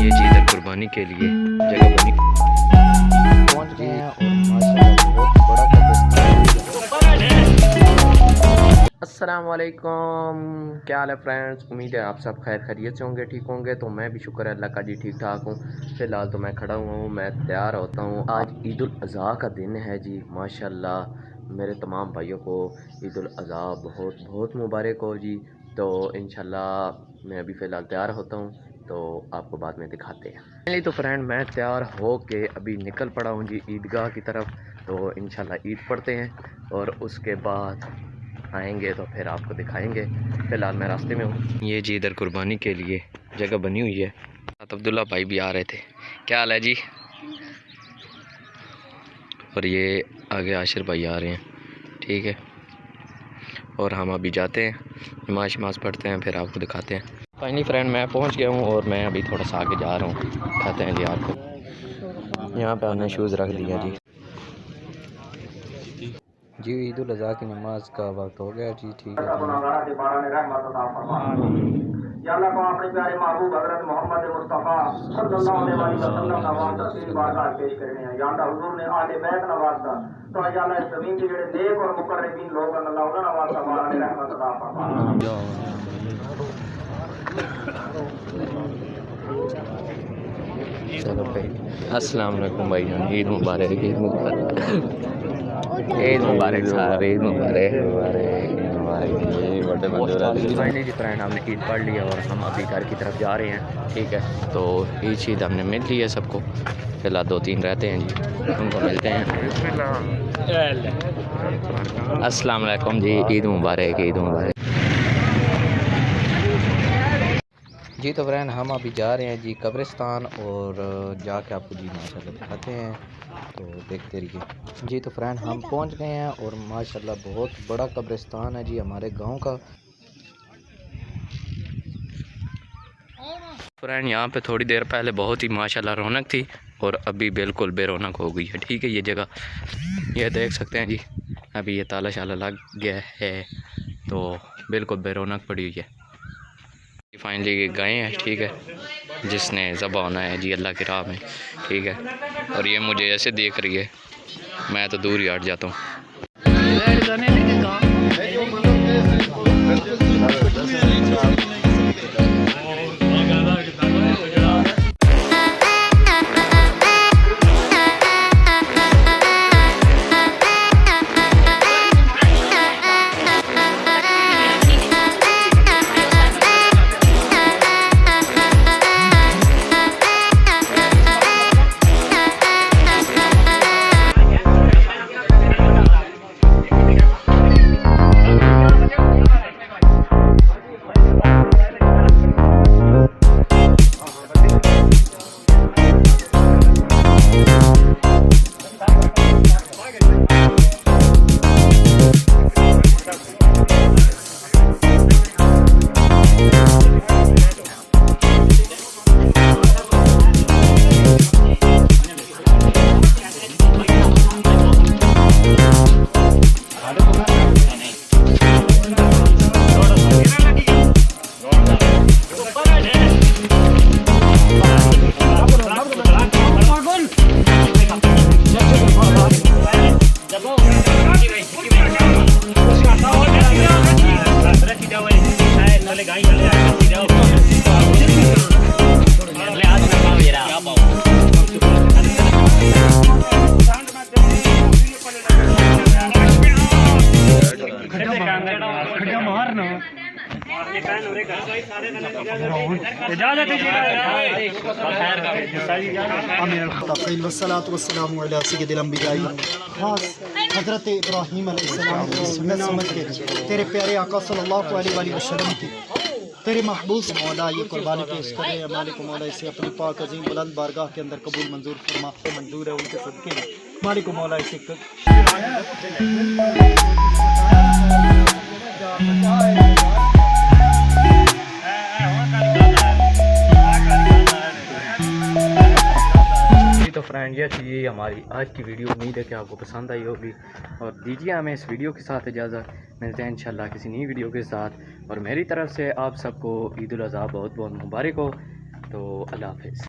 ये जी इधर कुर्बानी के लिए जगह बनी पहुंच गए हैं और माशाल्लाह बहुत बड़ा कब्रिस्तान है। अस्सलाम वालेकुम, क्या हाल है फ्रेंड्स। उम्मीद है आप सब खैर खैरियत से होंगे, ठीक होंगे। तो मैं भी शुक्र है अल्लाह का जी ठीक ठाक हूँ। फ़िलहाल तो मैं खड़ा हुआ हूँ, मैं तैयार होता हूँ। आज ईद उल अज़हा का दिन है जी। माशाल्लाह मेरे तमाम भाइयों को ईद उल अज़हा बहुत बहुत मुबारक हो जी। तो इंशाल्लाह मैं अभी फ़िलहाल तैयार होता हूँ, तो आपको बाद में दिखाते हैं। पहले तो फ्रेंड मैं तैयार हो के अभी निकल पड़ा हूँ जी ईदगाह की तरफ। तो इंशाल्लाह ईद पढ़ते हैं और उसके बाद आएंगे तो फिर आपको दिखाएंगे। फ़िलहाल मैं रास्ते में हूँ। ये जी इधर कुर्बानी के लिए जगह बनी हुई है। अब्दुल्ला भाई भी आ रहे थे। क्या हाल है जी। और ये आगे आशिर भाई आ रहे हैं, ठीक है। और हम अभी जाते हैं, नमाज पढ़ते हैं, फिर आपको दिखाते हैं। फाइनली फ्रेंड मैं पहुंच गया हूं और मैं अभी थोड़ा सा आगे जा रहा हूं। दिखाते हैं जी आपको। यहाँ पे हमने शूज़ रख दिया जी। जी ईद उल अज़हा की नमाज का वक्त हो गया जी, ठीक है। या अल्लाह को अपने प्यारे महबूब हज़रत मोहम्मद मुस्तफ़ा सल्लल्लाहु अलैहि वसल्लम का नाम तस्वीर बारगाह पेश करने हैं। या अल्लाह हुजूर ने आले बैत नवाज़ा, तो या अल्लाह इस ज़मीन के जेड़े नेक और मुकर्रबीन लोग हैं, अल्लाह उन्हें नवाज़ा, बारगाह रहमत अता फरमा। चलो भाई, अस्सलाम वालेकुम भाई जान। ईद मुबारक, ईद मुबारक, ईद मुबारक साहब, ईद मुबारक। फाइनली जी फ्रेंड हमने ईद पढ़ लिया और हम अभी घर की तरफ जा रहे हैं, ठीक है। तो ईद शीद हमने मिल ली है सबको। फिलहाल 2-3 रहते हैं जी, उनको मिलते हैं। अस्सलाम वालेकुम जी, ईद मुबारक, ईद मुबारक। जी तो फ्रेंड हम अभी जा रहे हैं जी कब्रिस्तान और जाके आपको जी माशाल्लाह दिखाते हैं, तो देखते रहिए। जी तो फ्रेंड हम पहुंच गए हैं और माशाल्लाह बहुत बड़ा कब्रिस्तान है जी हमारे गांव का। फ्रेंड यहाँ पे थोड़ी देर पहले बहुत ही माशाल्लाह रौनक थी और अभी बिल्कुल बेरौनक हो गई है, ठीक है। ये जगह ये देख सकते हैं जी, अभी ये ताला शाला लग गया है तो बिल्कुल बेरौनक पड़ी हुई है। फाइनली गए हैं, ठीक है, जिसने ज़बा होना है जी अल्लाह की राह में, ठीक है। और ये मुझे ऐसे देख रही है, मैं तो दूर ही हट जाता हूँ। हज़रत इब्राहीम अलैहिस्सलाम की सुन्नत समझ के तेरे प्यारे आका सल्लल्लाहु अलैहि वसल्लम की तेरे महबूब मौला ये कुर्बानी पेश कर रहे हैं। मालिक मौला इसे अपनी पाक अजीम बुलंद बारगाह के अंदर कबूल मंजूर फरमा। मंजूर है उनके सदके में मालिक मौला इसे तो फ्रेंड ये थी हमारी आज की वीडियो। उम्मीद है कि आपको पसंद आई होगी और दीजिए हमें इस वीडियो के साथ इजाज़त। मिलते हैं इंशाल्लाह किसी नई वीडियो के साथ और मेरी तरफ से आप सबको ईद उल अज़हा बहुत बहुत मुबारक हो। तो अल्लाह हाफ़िज़।